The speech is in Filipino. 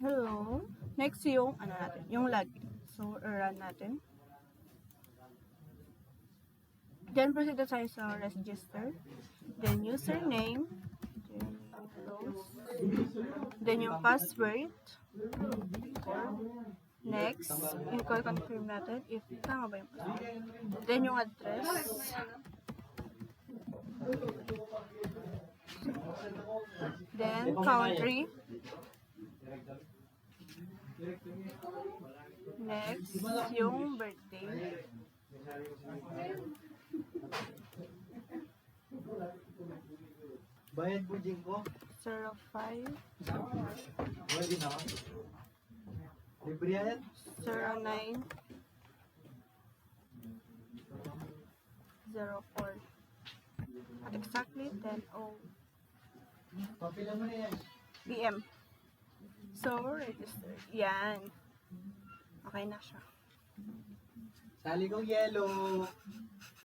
Hello. Next yung, ano natin, yung login. So, run natin. Then, proceed na tayo sa register. Then, username. Then, close. Then, yung password. Next, i-confirm natin if tama ba yung password. Then, yung address. Then, country. Next, yung birthday. Bayad po din ko. 05. Pwede na. Libre yan? 09. 04. Exactly 10:00 Papilan mo na yan. PM. So, register. Yan. Okay na siya. Sali kong yellow.